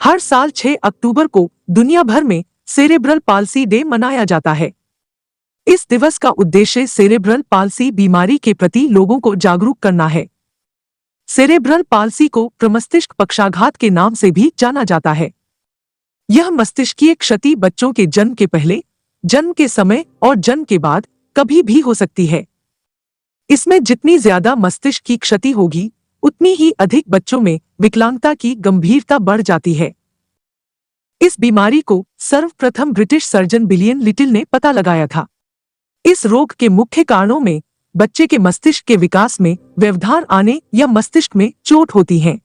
हर साल 6 अक्टूबर को दुनिया भर में सेरेब्रल पाल्सी डे मनाया जाता है। इस दिवस का उद्देश्य सेरेब्रल पाल्सी बीमारी के प्रति लोगों को जागरूक करना है। सेरेब्रल पाल्सी को प्रमस्तिष्क पक्षाघात के नाम से भी जाना जाता है। यह मस्तिष्कीय क्षति बच्चों के जन्म के पहले, जन्म के समय और जन्म के बाद कभी भी हो सकती है। इसमें जितनी ज्यादा मस्तिष्क की क्षति होगी, उतनी ही अधिक बच्चों में विकलांगता की गंभीरता बढ़ जाती है। इस बीमारी को सर्वप्रथम ब्रिटिश सर्जन विलियम लिटिल ने पता लगाया था। इस रोग के मुख्य कारणों में बच्चे के मस्तिष्क के विकास में व्यवधान आने या मस्तिष्क में चोट होती है।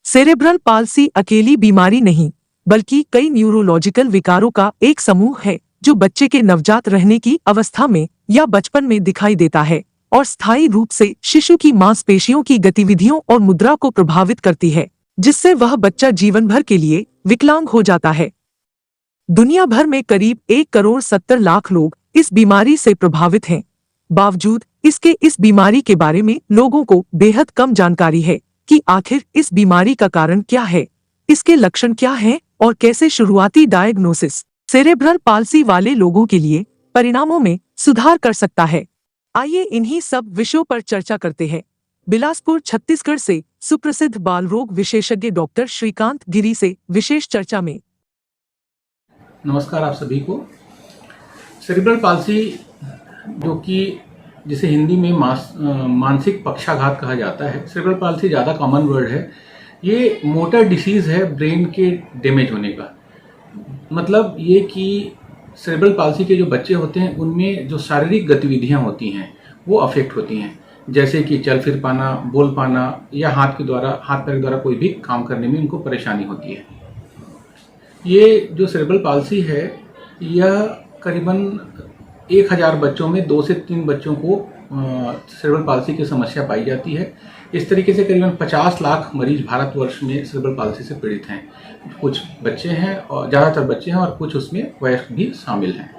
सेरेब्रल पाल्सी अकेली बीमारी नहीं, बल्कि कई न्यूरोलॉजिकल विकारों का एक समूह है जो बच्चे के नवजात रहने की अवस्था में या बचपन में दिखाई देता है और स्थायी रूप से शिशु की मांसपेशियों की गतिविधियों और मुद्रा को प्रभावित करती है, जिससे वह बच्चा जीवन भर के लिए विकलांग हो जाता है। दुनिया भर में करीब 1,70,00,000 लोग इस बीमारी से प्रभावित हैं। बावजूद इसके इस बीमारी के बारे में लोगों को बेहद कम जानकारी है कि आखिर इस बीमारी का कारण क्या है, इसके लक्षण क्या हैं और कैसे शुरुआती डायग्नोसिस सेरेब्रल पाल्सी वाले लोगों के लिए परिणामों में सुधार कर सकता है। आइए इन्हीं सब विषयों पर चर्चा करते हैं। बिलासपुर छत्तीसगढ़ से सुप्रसिद्ध बाल रोग विशेषज्ञ डॉक्टर श्रीकांत गिरी से विशेष चर्चा में। नमस्कार आप सभी को। सेरिब्रल पाल्सी जो कि जिसे हिंदी में मानसिक पक्षाघात कहा जाता है, सेरिब्रल पाल्सी ज़्यादा कॉमन वर्ड है। ये मोटर डिसीज़ है ब्रेन के डैमेज होने का। मतलब ये कि सेरिब्रल पाल्सी के जो बच्चे होते हैं उनमें जो शारीरिक गतिविधियां होती हैं वो अफेक्ट होती हैं, जैसे कि चल फिर पाना, बोल पाना या हाथ पैर के द्वारा कोई भी काम करने में उनको परेशानी होती है। ये जो सेरिब्रल पाल्सी है यह करीबन 1000 बच्चों में 2 से 3 बच्चों को सेरिब्रल पाल्सी की समस्या पाई जाती है। इस तरीके से करीबन 50 लाख मरीज भारतवर्ष में सेरिब्रल पाल्सी से पीड़ित हैं। कुछ बच्चे हैं और ज़्यादातर बच्चे हैं और कुछ उसमें वयस्क भी शामिल हैं।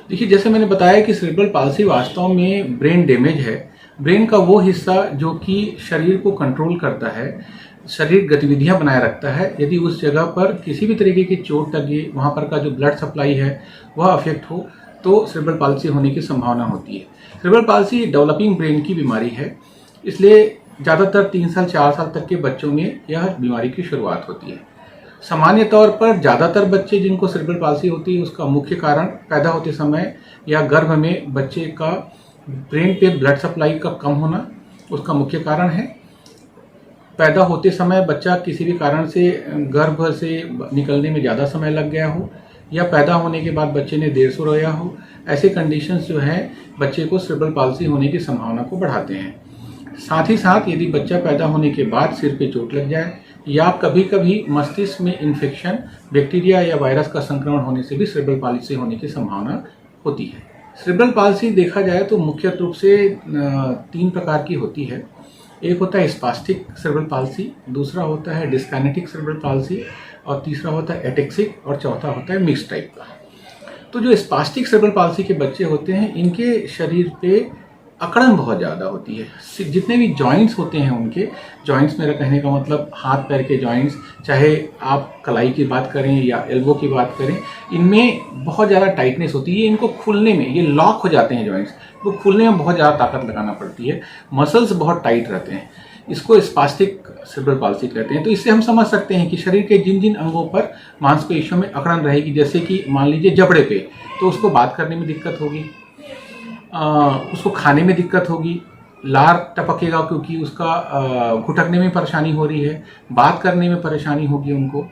देखिए, जैसे मैंने बताया कि सेरिब्रल पाल्सी वास्तव में ब्रेन डैमेज है। ब्रेन का वो हिस्सा जो कि शरीर को कंट्रोल करता है, शरीर गतिविधियां बनाए रखता है, यदि उस जगह पर किसी भी तरीके की चोट लगे, वहाँ पर का जो ब्लड सप्लाई है वह अफेक्ट हो तो सेरिब्रल पाल्सी होने की संभावना होती है। सेरिब्रल पाल्सी डेवलपिंग ब्रेन की बीमारी है, इसलिए ज़्यादातर 3 साल 4 साल तक के बच्चों में यह बीमारी की शुरुआत होती है। सामान्य तौर पर ज़्यादातर बच्चे जिनको सेरिब्रल पाल्सी होती है उसका मुख्य कारण पैदा होते समय या गर्भ में बच्चे का ब्रेन पे ब्लड सप्लाई का कम होना उसका मुख्य कारण है। पैदा होते समय बच्चा किसी भी कारण से गर्भ से निकलने में ज़्यादा समय लग गया हो या पैदा होने के बाद बच्चे ने देर से रोया हो, ऐसे कंडीशंस जो हैं बच्चे को सेरिब्रल पाल्सी होने की संभावना को बढ़ाते हैं। साथ ही साथ यदि बच्चा पैदा होने के बाद सिर पे चोट लग जाए या कभी कभी मस्तिष्क में इन्फेक्शन, बैक्टीरिया या वायरस का संक्रमण होने से भी सेरिब्रल पाल्सी होने की संभावना होती है। सेरिब्रल पाल्सी देखा जाए तो मुख्य रूप से 3 प्रकार की होती है। एक होता है स्पास्टिक सेरिब्रल पाल्सी, दूसरा होता है डिस्काइनेटिक सेरिब्रल पाल्सी और तीसरा होता है एटेक्सिक और चौथा होता है मिक्स टाइप का। तो जो स्पास्टिक सेरिब्रल पाल्सी के बच्चे होते हैं इनके शरीर पे अकड़न बहुत ज़्यादा होती है। जितने भी जॉइंट्स होते हैं उनके जॉइंट्स, मेरा कहने का मतलब हाथ पैर के जॉइंट्स, चाहे आप कलाई की बात करें या एल्बो की बात करें, इनमें बहुत ज़्यादा टाइटनेस होती है। इनको खुलने में, ये लॉक हो जाते हैं जॉइंट्स, तो खुलने में बहुत ज़्यादा ताकत लगाना पड़ती है। मसल्स बहुत टाइट रहते हैं। इसको स्पास्टिक सेरिब्रल पाल्सी कहते हैं। तो इससे हम समझ सकते हैं कि शरीर के जिन जिन अंगों पर मांसपेशियों में अकड़न रहेगी, जैसे कि मान लीजिए जबड़े पे, तो उसको बात करने में दिक्कत होगी, उसको खाने में दिक्कत होगी, लार टपकेगा क्योंकि उसका घुटकने में परेशानी हो रही है, बात करने में परेशानी होगी उनको।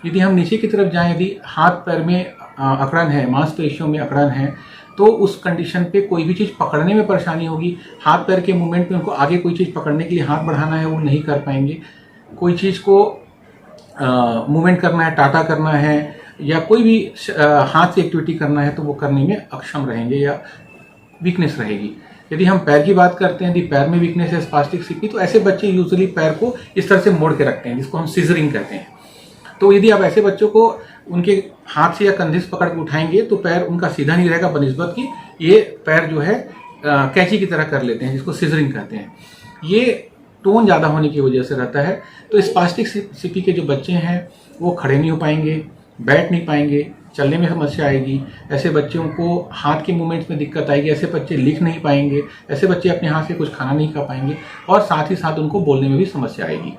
यदि हम नीचे की तरफ जाएं, यदि हाथ पैर में अकड़न है, मांसपेशियों में अकड़न है, तो उस कंडीशन पे कोई भी चीज़ पकड़ने में परेशानी होगी। हाथ पैर के मूवमेंट में उनको आगे कोई चीज़ पकड़ने के लिए हाथ बढ़ाना है वो नहीं कर पाएंगे। कोई चीज़ को मूवमेंट करना है, टाटा करना है या कोई भी हाथ से एक्टिविटी करना है तो वो करने में अक्षम रहेंगे या वीकनेस रहेगी। यदि हम पैर की बात करते हैं, यदि पैर में वीकनेस है स्पास्टिक की, तो ऐसे बच्चे यूजुअली पैर को इस तरह से मोड़ के रखते हैं, जिसको हम सीजरिंग कहते हैं। तो यदि आप ऐसे बच्चों को उनके हाथ से या कंधे से पकड़ के उठाएंगे तो पैर उनका सीधा नहीं रहेगा, बनिस्बत की ये पैर जो है कैंची की तरह कर लेते हैं, जिसको सीजरिंग कहते हैं। ये टोन ज़्यादा होने की वजह से रहता है। तो स्पास्टिक सीपी के जो बच्चे हैं वो खड़े नहीं हो पाएंगे, बैठ नहीं पाएंगे, चलने में समस्या आएगी, ऐसे बच्चों को हाथ के मूवमेंट्स में दिक्कत आएगी, ऐसे बच्चे लिख नहीं पाएंगे, ऐसे बच्चे अपने हाथ से कुछ खाना नहीं खा पाएंगे और साथ ही साथ उनको बोलने में भी समस्या आएगी।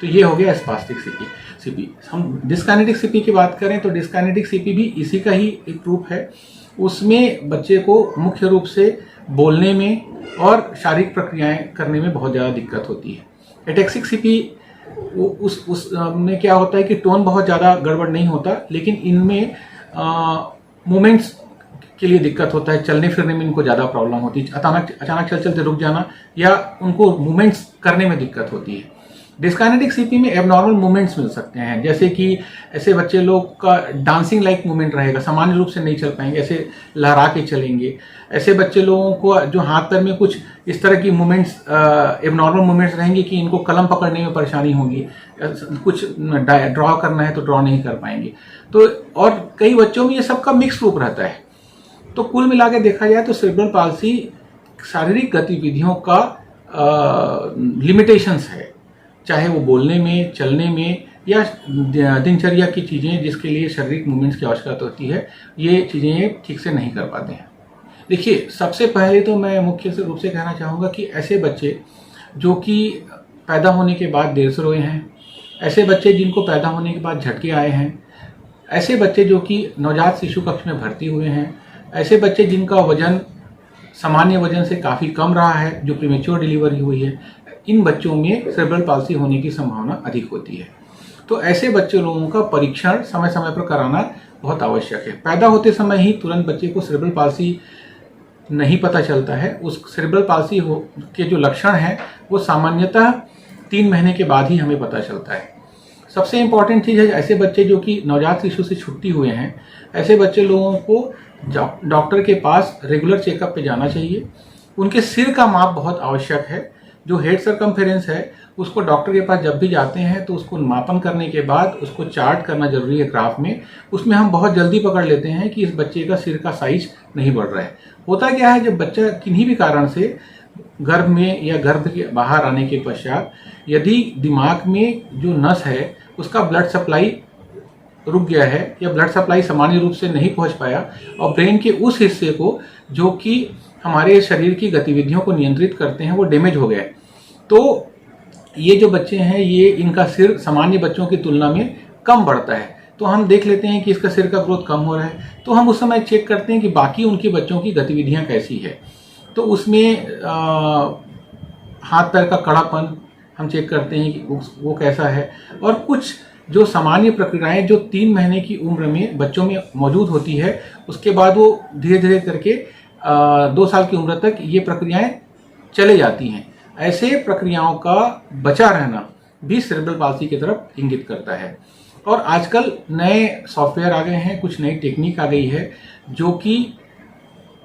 तो ये हो गया स्पास्टिक सीपी। हम डिस्काइनेटिक सीपी की बात करें तो डिस्काइनेटिक सीपी भी इसी का ही एक रूप है। उसमें बच्चे को मुख्य रूप से बोलने में और शारीरिक प्रक्रियाएं करने में बहुत ज़्यादा दिक्कत होती है। एटेक्सिक सीपी में क्या होता है कि टोन बहुत ज़्यादा गड़बड़ नहीं होता, लेकिन इनमें मूवमेंट्स के लिए दिक्कत होता है, चलने फिरने में इनको ज़्यादा प्रॉब्लम होती है, अचानक चलते रुक जाना या उनको मूवमेंट्स करने में दिक्कत होती है। डिस्काइनेटिक सीपी में एबनॉर्मल मूवमेंट्स मिल सकते हैं, जैसे कि ऐसे बच्चे लोग का डांसिंग लाइक मूवमेंट रहेगा, सामान्य रूप से नहीं चल पाएंगे, ऐसे लहरा के चलेंगे। ऐसे बच्चे लोगों को जो हाथ पैर में कुछ इस तरह की मूवमेंट्स एबनॉर्मल मूवमेंट्स रहेंगी कि इनको कलम पकड़ने में परेशानी होगी, कुछ ड्रॉ करना है तो ड्रॉ नहीं कर पाएंगे। तो और कई बच्चों में ये सबका मिक्स रूप रहता है। तो कुल मिला के देखा जाए तो सेरेब्रल पाल्सी शारीरिक गतिविधियों का लिमिटेशंस है, चाहे वो बोलने में, चलने में या दिनचर्या की चीज़ें जिसके लिए शारीरिक मूवमेंट्स की आवश्यकता होती है, ये चीज़ें ठीक से नहीं कर पाते हैं। देखिए, सबसे पहले तो मैं मुख्य रूप से कहना चाहूँगा कि ऐसे बच्चे जो कि पैदा होने के बाद देर से रोए हैं, ऐसे बच्चे जिनको पैदा होने के बाद झटके आए हैं, ऐसे बच्चे जो कि नवजात शिशु कक्ष में भर्ती हुए हैं, ऐसे बच्चे जिनका वजन सामान्य वजन से काफ़ी कम रहा है, जो प्रीमेच्योर डिलीवरी हुई है, इन बच्चों में सेरेब्रल पाल्सी होने की संभावना अधिक होती है। तो ऐसे बच्चे लोगों का परीक्षण समय समय पर कराना बहुत आवश्यक है। पैदा होते समय ही तुरंत बच्चे को सेरेब्रल पाल्सी नहीं पता चलता है। उस सेरेब्रल पाल्सी के जो लक्षण हैं वो सामान्यतः 3 महीने के बाद ही हमें पता चलता है। सबसे इम्पॉर्टेंट चीज़ है, ऐसे बच्चे जो कि नवजात शिशु से छुट्टी हुए हैं, ऐसे बच्चे लोगों को डॉक्टर के पास रेगुलर चेकअप पे जाना चाहिए। उनके सिर का माप बहुत आवश्यक है। जो हेड सर्कमफेरेंस है उसको डॉक्टर के पास जब भी जाते हैं तो उसको मापन करने के बाद उसको चार्ट करना जरूरी है ग्राफ में। उसमें हम बहुत जल्दी पकड़ लेते हैं कि इस बच्चे का सिर का साइज नहीं बढ़ रहा है। होता क्या है, जब बच्चा किन्हीं भी कारण से गर्भ में या गर्भ के बाहर आने के पश्चात यदि दिमाग में जो नस है उसका ब्लड सप्लाई रुक गया है या ब्लड सप्लाई सामान्य रूप से नहीं पहुंच पाया और ब्रेन के उस हिस्से को जो कि हमारे शरीर की गतिविधियों को नियंत्रित करते हैं वो डैमेज हो गया है, तो ये जो बच्चे हैं ये इनका सिर सामान्य बच्चों की तुलना में कम बढ़ता है। तो हम देख लेते हैं कि इसका सिर का ग्रोथ कम हो रहा है, तो हम उस समय चेक करते हैं कि बाकी उनके बच्चों की गतिविधियां कैसी है। तो उसमें हाथ पैर का कड़ापन हम चेक करते हैं कि वो कैसा है, और कुछ जो सामान्य प्रक्रियाएं जो 3 महीने की उम्र में बच्चों में मौजूद होती है उसके बाद वो धीरे धीरे करके 2 साल की उम्र तक ये प्रक्रियाएं चले जाती हैं। ऐसे प्रक्रियाओं का बचा रहना भी सेरेब्रल पाल्सी की तरफ इंगित करता है। और आजकल नए सॉफ्टवेयर आ गए हैं, कुछ नई टेक्निक आ गई है जो कि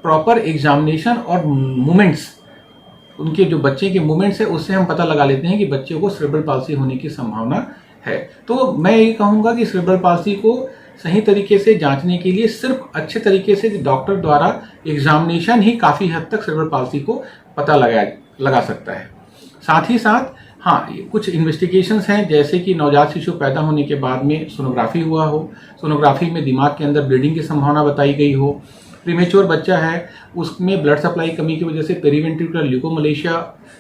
प्रॉपर एग्जामिनेशन और मूवमेंट्स, उनके जो बच्चे के मूवमेंट्स है उससे हम पता लगा लेते हैं कि बच्चे को सेरेब्रल पाल्सी होने की संभावना है। तो मैं ये कहूँगा कि सेरेब्रल पाल्सी को सही तरीके से जांचने के लिए सिर्फ अच्छे तरीके से डॉक्टर द्वारा एग्जामिनेशन ही काफ़ी हद तक सेरेब्रल पाल्सी को पता लगा सकता है। साथ ही साथ हाँ, कुछ इन्वेस्टिगेशंस हैं, जैसे कि नवजात शिशु पैदा होने के बाद में सोनोग्राफी हुआ हो, सोनोग्राफी में दिमाग के अंदर ब्लीडिंग की संभावना बताई गई हो, प्रीमेच्योर बच्चा है उसमें ब्लड सप्लाई कमी की वजह से पेरीवेंट्रिकुलर ल्यूकोमलेशिया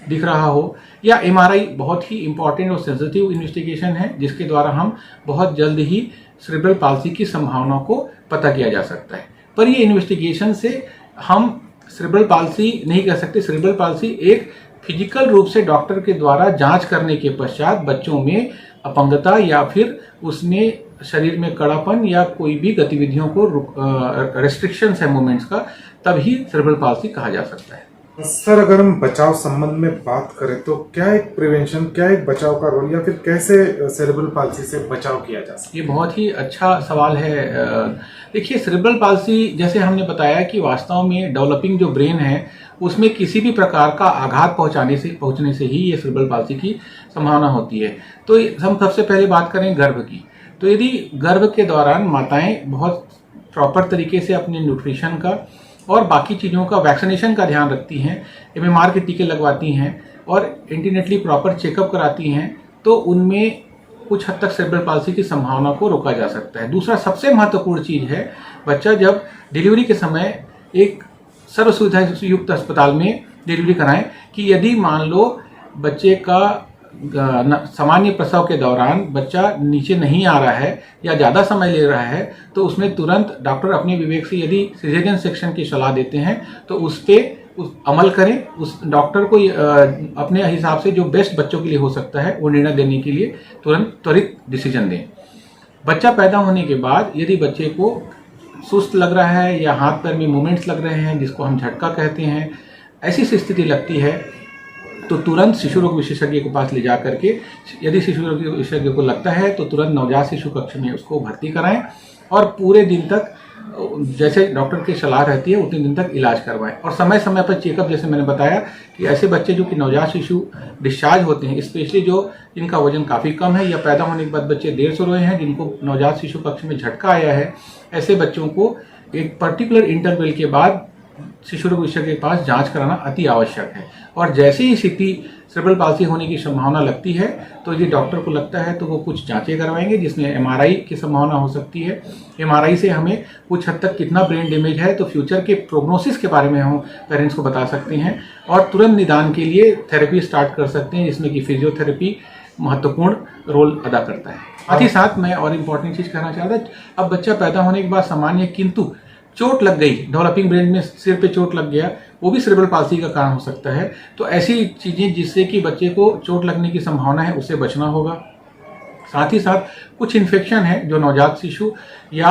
दिख रहा हो, या एमआरआई बहुत ही इंपॉर्टेंट और सेंसिटिव इन्वेस्टिगेशन है जिसके द्वारा हम बहुत जल्द ही सेरेब्रल पाल्सी की संभावना को पता किया जा सकता है। पर ये इन्वेस्टिगेशन से हम सेरेब्रल पाल्सी नहीं कह सकते। सेरेब्रल पाल्सी एक फिजिकल रूप से डॉक्टर के द्वारा जांच करने के पश्चात बच्चों में अपंगता या फिर उसमें शरीर में कड़ापन या कोई भी गतिविधियों को रेस्ट्रिक्शन है मूवमेंट्स का, तभी सेरेब्रल पाल्सी कहा जा सकता है। सर, अगर हम बचाव संबंध में बात करें तो क्या एक प्रिवेंशन, क्या एक बचाव का रोल, या फिर कैसे सेरेब्रल पाल्सी से बचाव किया जा सकता है? ये बहुत ही अच्छा सवाल है। देखिए, सेरेब्रल पाल्सी जैसे हमने बताया कि वास्तव में डेवलपिंग जो ब्रेन है उसमें किसी भी प्रकार का आघात पहुंचने से ही ये सेरेब्रल पाल्सी की संभावना होती है। तो हम सबसे पहले बात करें गर्भ की, तो यदि गर्भ के दौरान माताएं बहुत प्रॉपर तरीके से अपने न्यूट्रिशन का और बाकी चीज़ों का, वैक्सीनेशन का ध्यान रखती हैं, MMR के टीके लगवाती हैं और इंटीनेटली प्रॉपर चेकअप कराती हैं तो उनमें कुछ हद तक सेरेब्रल पाल्सी की संभावना को रोका जा सकता है। दूसरा सबसे महत्वपूर्ण चीज़ है, बच्चा जब डिलीवरी के समय एक सर्व सुविधा युक्त अस्पताल में डिलीवरी कराएं कि यदि मान लो बच्चे का सामान्य प्रसव के दौरान बच्चा नीचे नहीं आ रहा है या ज़्यादा समय ले रहा है तो उसमें तुरंत डॉक्टर अपने विवेक से यदि सिजेरियन सेक्शन की सलाह देते हैं तो उस पर अमल करें। उस डॉक्टर को अपने हिसाब से जो बेस्ट बच्चों के लिए हो सकता है वो निर्णय देने के लिए त्वरित डिसीजन दें। बच्चा पैदा होने के बाद यदि बच्चे को सुस्त लग रहा है या हाथ पैर में मूवमेंट्स लग रहे हैं जिसको हम झटका कहते हैं, ऐसी स्थिति लगती है तो तुरंत शिशु रोग विशेषज्ञ के पास ले जा करके, यदि शिशु रोग विशेषज्ञ को लगता है तो तुरंत नवजात शिशु कक्ष में उसको भर्ती कराएं और पूरे दिन तक जैसे डॉक्टर की सलाह रहती है उतने दिन तक इलाज करवाएं। और समय समय पर चेकअप, जैसे मैंने बताया कि ऐसे बच्चे जो कि नवजात शिशु डिस्चार्ज होते हैं, स्पेशली जो जिनका वजन काफ़ी कम है या पैदा होने के बाद बच्चे देर से रोए हैं, जिनको नवजात शिशु कक्ष में झटका आया है, ऐसे बच्चों को एक पर्टिकुलर इंटरवल के बाद शिशु रोग विशेषज्ञ के पास जांच कराना अति आवश्यक है। और जैसे ही स्थिति सेरेब्रल पाल्सी होने की संभावना लगती है तो ये डॉक्टर को लगता है तो वो कुछ जांचें करवाएंगे जिसमें एमआरआई की संभावना हो सकती है। एमआरआई से हमें कुछ हद तक कितना ब्रेन डैमेज है तो फ्यूचर के प्रोग्नोसिस के बारे में हम पेरेंट्स को बता सकते हैं और तुरंत निदान के लिए थेरेपी स्टार्ट कर सकते हैं, जिसमें कि फिजियोथेरेपी महत्वपूर्ण रोल अदा करता है। साथ ही साथ मैं और इम्पॉर्टेंट चीज़ कहना चाह रहा था, अब बच्चा पैदा होने के बाद सामान्य किंतु चोट लग गई, डेवलपिंग ब्रेन में सिर पे चोट लग गया, वो भी सेरेब्रल पाल्सी का कारण हो सकता है। तो ऐसी चीज़ें जिससे कि बच्चे को चोट लगने की संभावना है उससे बचना होगा। साथ ही साथ कुछ इन्फेक्शन है जो नवजात शिशु या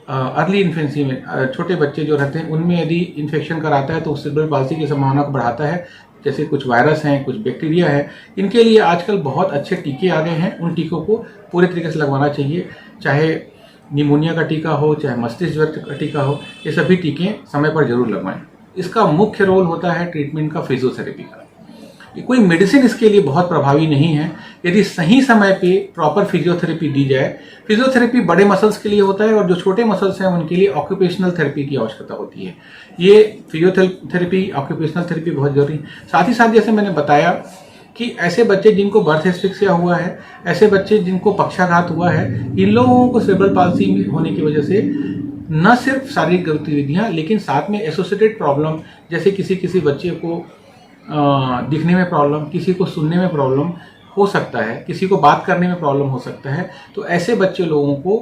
अर्ली इन्फेंसी में छोटे बच्चे जो रहते हैं उनमें यदि इन्फेक्शन कराता है तो सेरेब्रल पाल्सी की संभावना को बढ़ाता है। जैसे कुछ वायरस हैं, कुछ बैक्टीरिया है, इनके लिए आजकल बहुत अच्छे टीके आ गए हैं। उन टीकों को पूरे तरीके से लगवाना चाहिए, चाहे निमोनिया का टीका हो, चाहे मस्तिष्क ज्वर का टीका हो, ये सभी टीके समय पर जरूर लगवाएं। इसका मुख्य रोल होता है ट्रीटमेंट का फिजियोथेरेपी का। कोई मेडिसिन इसके लिए बहुत प्रभावी नहीं है। यदि सही समय पे प्रॉपर फिजियोथेरेपी दी जाए, फिजियोथेरेपी बड़े मसल्स के लिए होता है और जो छोटे मसल्स हैं उनके लिए ऑक्यूपेशनल थेरेपी की आवश्यकता होती है। ये फिजियोथेरेपी, ऑक्यूपेशनल थेरेपी बहुत जरूरी है। साथ ही साथ जैसे मैंने बताया कि ऐसे बच्चे जिनको बर्थ एस्फिक्सिया हुआ है, ऐसे बच्चे जिनको पक्षाघात हुआ है, इन लोगों को सेरेब्रल पाल्सी होने की वजह से न सिर्फ शारीरिक गतिविधियां लेकिन साथ में एसोसिएटेड प्रॉब्लम, जैसे किसी बच्चे को दिखने में प्रॉब्लम, किसी को सुनने में प्रॉब्लम हो सकता है, किसी को बात करने में प्रॉब्लम हो सकता है। तो ऐसे बच्चे लोगों को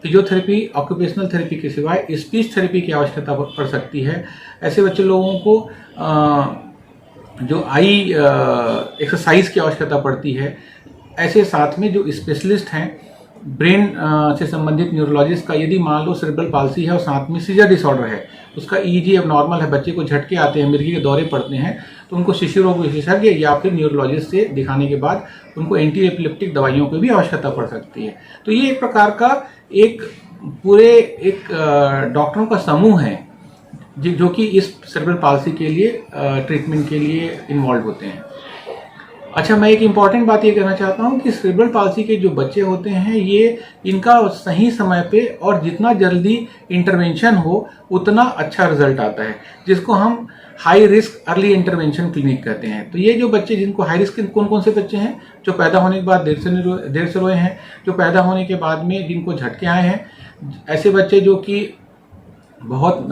फिजियोथेरेपी, ऑक्यूपेशनल थेरेपी के सिवाय स्पीच थेरेपी की आवश्यकता पड़ सकती है। ऐसे बच्चे लोगों को जो आई एक्सरसाइज की आवश्यकता पड़ती है। ऐसे साथ में जो स्पेशलिस्ट हैं ब्रेन से संबंधित न्यूरोलॉजिस्ट का, यदि मान लो सेरेब्रल पाल्सी है और साथ में सीजर डिसऑर्डर है, उसका ईईजी अब नॉर्मल है, बच्चे को झटके आते हैं, मिर्गी के दौरे पड़ते हैं, तो उनको शिशु रोग विशेषज्ञ या फिर न्यूरोलॉजिस्ट से दिखाने के बाद उनको एंटी एपिलेप्टिक दवाइयों की भी आवश्यकता पड़ सकती है। तो ये एक प्रकार का एक डॉक्टरों का समूह है जो कि इस सेरेब्रल पाल्सी के लिए ट्रीटमेंट के लिए इन्वॉल्व होते हैं। अच्छा, मैं एक इम्पॉर्टेंट बात ये कहना चाहता हूँ कि सेरेब्रल पाल्सी के जो बच्चे होते हैं, ये इनका सही समय पे और जितना जल्दी इंटरवेंशन हो उतना अच्छा रिजल्ट आता है, जिसको हम high risk early intervention clinic कहते हैं। तो ये जो बच्चे जिनको हाई रिस्क, कौन कौन से बच्चे हैं? जो पैदा होने के बाद देर से रोए हैं, जो पैदा होने के बाद में जिनको झटके आए हैं, ऐसे बच्चे जो कि बहुत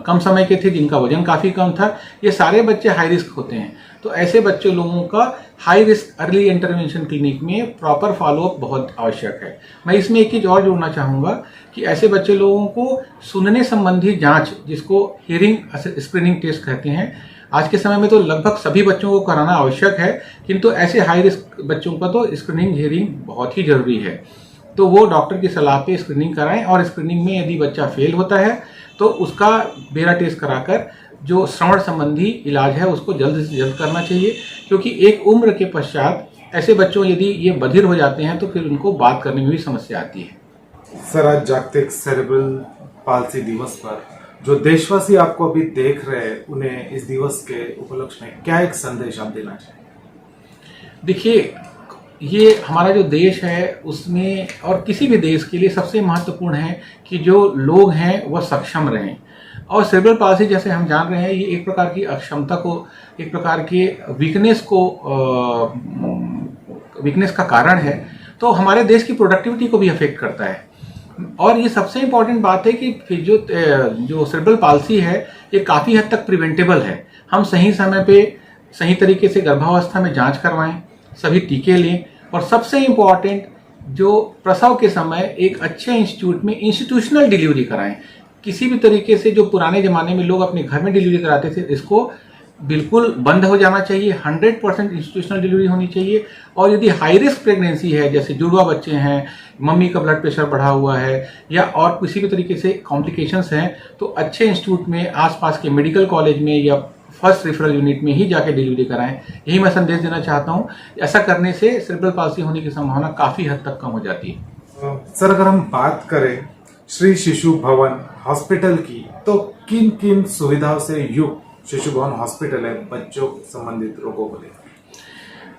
कम समय के थे, जिनका वजन काफ़ी कम था, ये सारे बच्चे हाई रिस्क होते हैं। तो ऐसे बच्चे लोगों का high risk early intervention clinic में प्रॉपर फॉलोअप बहुत आवश्यक है। मैं इसमें एक चीज़ और जोड़ना चाहूँगा कि ऐसे बच्चे लोगों को सुनने संबंधी जांच, जिसको हियरिंग स्क्रीनिंग टेस्ट कहते हैं, आज के समय में तो लगभग सभी बच्चों को कराना आवश्यक है, किंतु ऐसे हाई रिस्क बच्चों का तो स्क्रीनिंग हियरिंग बहुत ही जरूरी है। तो वो डॉक्टर की सलाह पे स्क्रीनिंग कराएं और स्क्रीनिंग में यदि बच्चा फेल होता है तो उसका बेरा टेस्ट कराकर जो श्रवण संबंधी इलाज है उसको जल्द से जल्द करना चाहिए, क्योंकि एक उम्र के पश्चात ऐसे बच्चों यदि ये बधिर हो जाते हैं तो फिर उनको बात करने में भी समस्या आती है। सर, आज जागतिक सेरेब्रल पाल्सी दिवस पर जो देशवासी आपको अभी देख रहे हैं, उन्हें इस दिवस के उपलक्ष्य में क्या एक संदेश आप देना चाहिए? देखिए, ये हमारा जो देश है उसमें और किसी भी देश के लिए सबसे महत्वपूर्ण है कि जो लोग हैं वह सक्षम रहें और सेरेब्रल पाल्सी जैसे हम जान रहे हैं, ये एक प्रकार की अक्षमता को, एक प्रकार के वीकनेस का कारण है, तो हमारे देश की प्रोडक्टिविटी को भी अफेक्ट करता है। और ये सबसे इम्पॉर्टेंट बात है कि जो सेरेब्रल पाल्सी है ये काफ़ी हद तक प्रिवेंटेबल है। हम सही समय पे सही तरीके से गर्भावस्था में जांच करवाएं, सभी टीके लें, और सबसे इम्पॉर्टेंट जो प्रसव के समय एक अच्छे इंस्टीट्यूट में इंस्टीट्यूशनल डिलीवरी कराएं। किसी भी तरीके से जो पुराने ज़माने में लोग अपने घर में डिलीवरी कराते थे, इसको बिल्कुल बंद हो जाना चाहिए। 100% इंस्टीट्यूशनल डिलीवरी होनी चाहिए। और यदि हाई रिस्क प्रेगनेंसी है, जैसे जुड़वा बच्चे हैं, मम्मी का ब्लड प्रेशर बढ़ा हुआ है, या और किसी भी तरीके से कॉम्प्लिकेशंस हैं, तो अच्छे इंस्टीट्यूट में, आसपास के मेडिकल कॉलेज में या फर्स्ट रेफरल यूनिट में ही जाके डिलीवरी कराएं। यही मैं संदेश देना चाहता हूं। ऐसा करने से सेरेब्रल पाल्सी होने की संभावना काफ़ी हद तक कम हो जाती है। सर, अगर हम बात करें श्री शिशु भवन हॉस्पिटल की, तो किन किन सुविधाओं से युक्त शिशु भवन हॉस्पिटल है बच्चों संबंधित रोगों को लेकर?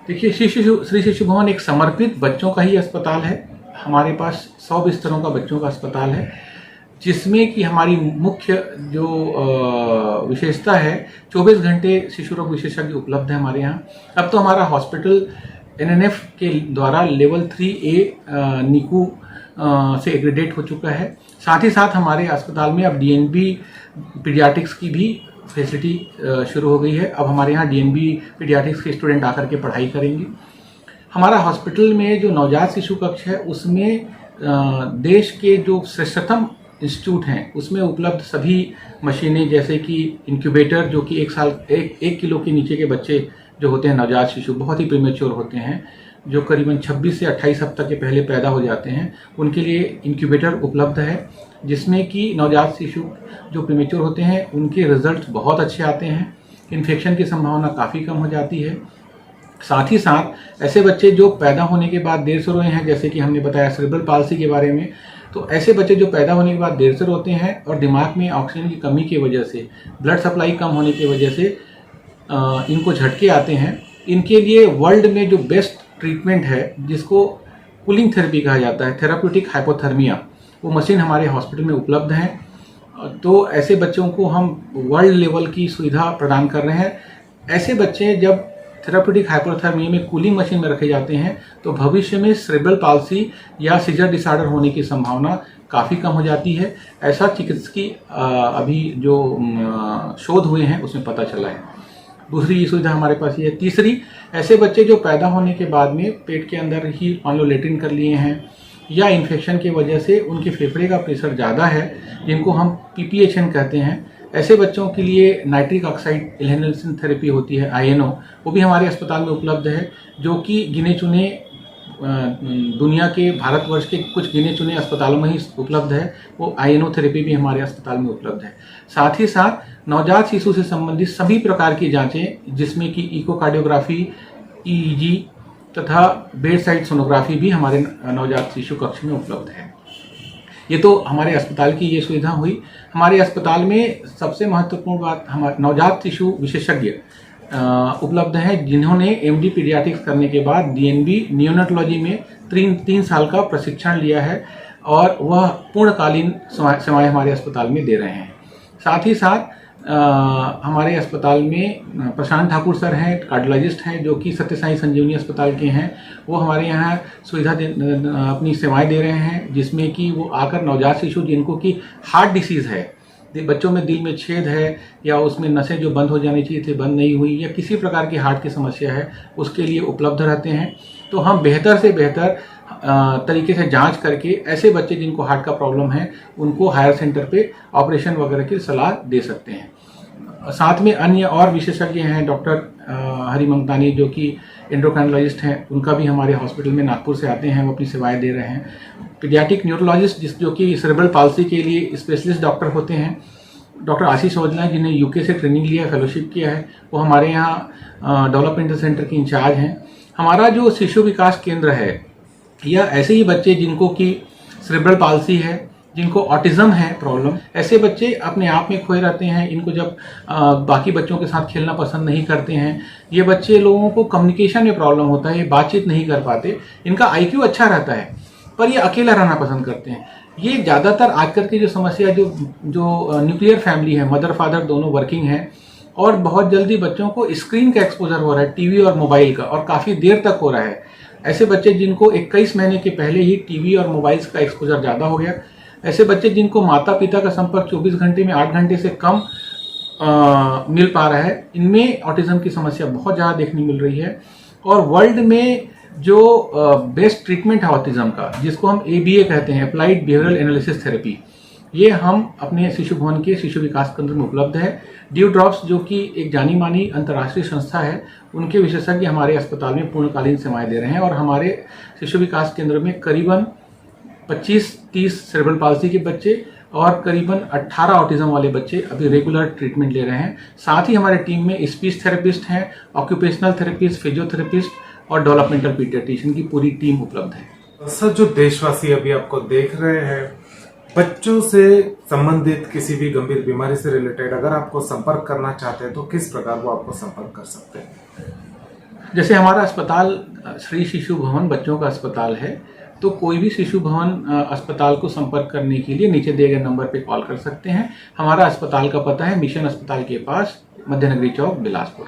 देखिए, श्री शिशु भवन एक समर्पित बच्चों का ही अस्पताल है। हमारे पास 100 बिस्तरों का बच्चों का अस्पताल है, जिसमें कि हमारी मुख्य जो विशेषता है, 24 घंटे शिशु रोग विशेषज्ञ उपलब्ध है हमारे यहाँ। अब तो हमारा हॉस्पिटल NNF के द्वारा लेवल 3A नीकू से एग्रेडेट हो चुका है। साथ ही साथ हमारे अस्पताल में अब DNB पीडियाट्रिक्स की भी फैसिलिटी शुरू हो गई है। अब हमारे यहाँ DNB पीडियाट्रिक्स के स्टूडेंट आकर के पढ़ाई करेंगे। हमारा हॉस्पिटल में जो नवजात शिशु कक्ष है, उसमें देश के जो श्रेष्ठतम इंस्टीट्यूट हैं उसमें उपलब्ध सभी मशीनें, जैसे कि इंक्यूबेटर, जो कि एक किलो के नीचे के बच्चे जो होते हैं, नवजात शिशु बहुत ही प्रीमेच्योर होते हैं, जो करीबन 26 से 28 हफ्ते के पहले पैदा हो जाते हैं, उनके लिए इंक्यूबेटर उपलब्ध है, जिसमें कि नवजात शिशु जो प्रीमेच्योर होते हैं उनके रिजल्ट बहुत अच्छे आते हैं। इन्फेक्शन की संभावना काफ़ी कम हो जाती है। साथ ही साथ ऐसे बच्चे जो पैदा होने के बाद देर से रोए हैं, जैसे कि हमने बताया सेरेब्रल पाल्सी के बारे में, तो ऐसे बच्चे जो पैदा होने के बाद देर से रोते हैं और दिमाग में ऑक्सीजन की कमी की वजह से, ब्लड सप्लाई कम होने की वजह से इनको झटके आते हैं, इनके लिए वर्ल्ड में जो बेस्ट ट्रीटमेंट है, जिसको कूलिंग थेरेपी कहा जाता है, थेराप्यूटिक हाइपोथर्मिया, वो मशीन हमारे हॉस्पिटल में उपलब्ध है। तो ऐसे बच्चों को हम वर्ल्ड लेवल की सुविधा प्रदान कर रहे हैं। ऐसे बच्चे जब थेराप्यूटिक हाइपोथर्मिया में कूलिंग मशीन में रखे जाते हैं, तो भविष्य में सेरेब्रल पाल्सी या सीजर डिसऑर्डर होने की संभावना काफ़ी कम हो जाती है। ऐसा चिकित्सकीय अभी जो शोध हुए हैं उसमें पता चला है। दूसरी ये सुविधा हमारे पास ये है। तीसरी, ऐसे बच्चे जो पैदा होने के बाद में पेट के अंदर ही मान लो लेट्रिन कर लिए हैं, या इन्फेक्शन की वजह से उनके फेफड़े का प्रेशर ज़्यादा है, जिनको हम PPHN कहते हैं, ऐसे बच्चों के लिए नाइट्रिक ऑक्साइड इन्हेलेशन थेरेपी होती है, INO, वो भी हमारे अस्पताल में उपलब्ध है, जो कि गिने चुने दुनिया के, भारतवर्ष के कुछ गिने चुने अस्पतालों में ही उपलब्ध है। वो INO थेरेपी भी हमारे अस्पताल में उपलब्ध है। साथ ही साथ नवजात शिशु से संबंधित सभी प्रकार की जांचें, जिसमें कि इकोकार्डियोग्राफी, EEG तथा बेड साइड सोनोग्राफी भी हमारे नवजात शिशु कक्ष में उपलब्ध है। ये तो हमारे अस्पताल की ये सुविधा हुई। हमारे अस्पताल में सबसे महत्वपूर्ण बात, हमारे नवजात शिशु विशेषज्ञ उपलब्ध हैं, जिन्होंने MD पीडियाट्रिक्स करने के बाद DNB नियोनेटोलॉजी में 3 साल का प्रशिक्षण लिया है, और वह पूर्णकालीन सेवाएं हमारे अस्पताल में दे रहे हैं। साथ ही साथ हमारे अस्पताल में प्रशांत ठाकुर सर हैं, कार्डियोलॉजिस्ट हैं, जो कि सत्य साई संजीवनी अस्पताल के हैं। वो हमारे यहाँ सुविधा अपनी सेवाएं दे रहे हैं, जिसमें कि वो आकर नवजात शिशु जिनको कि हार्ट डिसीज़ है, बच्चों में दिल में छेद है, या उसमें नसें जो बंद हो जानी चाहिए थी बंद नहीं हुई, या किसी प्रकार की हार्ट की समस्या है, उसके लिए उपलब्ध रहते हैं। तो हम बेहतर से बेहतर तरीके से जांच करके ऐसे बच्चे जिनको हार्ट का प्रॉब्लम है, उनको हायर सेंटर पे ऑपरेशन वगैरह की सलाह दे सकते हैं। साथ में अन्य और विशेषज्ञ हैं, डॉक्टर हरि मंगतानी, जो कि एंडोक्राइनोलॉजिस्ट हैं, उनका भी हमारे हॉस्पिटल में नागपुर से आते हैं, वो अपनी सेवाएं दे रहे हैं। पीडियाट्रिक न्यूरोलॉजिस्ट, जो कि सेरेब्रल पाल्सी के लिए स्पेशलिस्ट डॉक्टर होते हैं, डॉक्टर आशीष ओझला, जिन्हें UK से ट्रेनिंग लिया, फेलोशिप किया है, वो हमारे यहाँ डेवलपमेंटल सेंटर के इंचार्ज हैं। हमारा जो शिशु विकास केंद्र है, या ऐसे ही बच्चे जिनको कि सेरेब्रल पाल्सी है, जिनको ऑटिज्म है प्रॉब्लम, ऐसे बच्चे अपने आप में खोए रहते हैं। इनको जब बाकी बच्चों के साथ खेलना पसंद नहीं करते हैं, ये बच्चे लोगों को कम्युनिकेशन में प्रॉब्लम होता है, ये बातचीत नहीं कर पाते, इनका IQ अच्छा रहता है, पर ये अकेला रहना पसंद करते हैं। ये ज़्यादातर आजकल की जो समस्या है, जो न्यूक्लियर फैमिली है, मदर फादर दोनों वर्किंग हैं और बहुत जल्दी बच्चों को स्क्रीन का एक्सपोजर हो रहा है, टीवी और मोबाइल का, और काफ़ी देर तक हो रहा है। ऐसे बच्चे जिनको 21 महीने के पहले ही टीवी और मोबाइल्स का एक्सपोजर ज़्यादा हो गया, ऐसे बच्चे जिनको माता पिता का संपर्क 24 घंटे में 8 घंटे से कम मिल पा रहा है, इनमें ऑटिज्म की समस्या बहुत ज़्यादा देखने मिल रही है। और वर्ल्ड में जो बेस्ट ट्रीटमेंट है ऑटिज्म का, जिसको हम ABA कहते हैं, अप्लाइड बिहेवियरल एनालिसिस थेरेपी, ये हम अपने शिशु भवन के शिशु विकास केंद्र में उपलब्ध है। ड्यू ड्रॉप्स, जो कि एक जानी मानी अंतर्राष्ट्रीय संस्था है, उनके विशेषज्ञ हमारे अस्पताल में पूर्णकालीन सेवाएं दे रहे हैं और हमारे शिशु विकास केंद्र में करीबन 25-30 सेरेब्रल पाल्सी के बच्चे और करीबन 18 ऑटिज्म वाले बच्चे अभी रेगुलर ट्रीटमेंट ले रहे हैं। साथ ही हमारे टीम में स्पीच थेरेपिस्ट हैं, ऑक्यूपेशनल थेरेपिस्ट, फिजियोथेरेपिस्ट और डेवलपमेंटल पीडियाट्रिशियन की पूरी टीम उपलब्ध है। सर, जो देशवासी अभी आपको देख रहे हैं, बच्चों से संबंधित किसी भी गंभीर बीमारी से रिलेटेड अगर आपको संपर्क करना चाहते हैं तो किस प्रकार वो आपको संपर्क कर सकते हैं? जैसे हमारा अस्पताल श्री शिशु भवन बच्चों का अस्पताल है, तो कोई भी शिशु भवन अस्पताल को संपर्क करने के लिए नीचे दिए गए नंबर पे कॉल कर सकते हैं। हमारा अस्पताल का पता है मिशन अस्पताल के पास, मध्य नगरी चौक, बिलासपुर।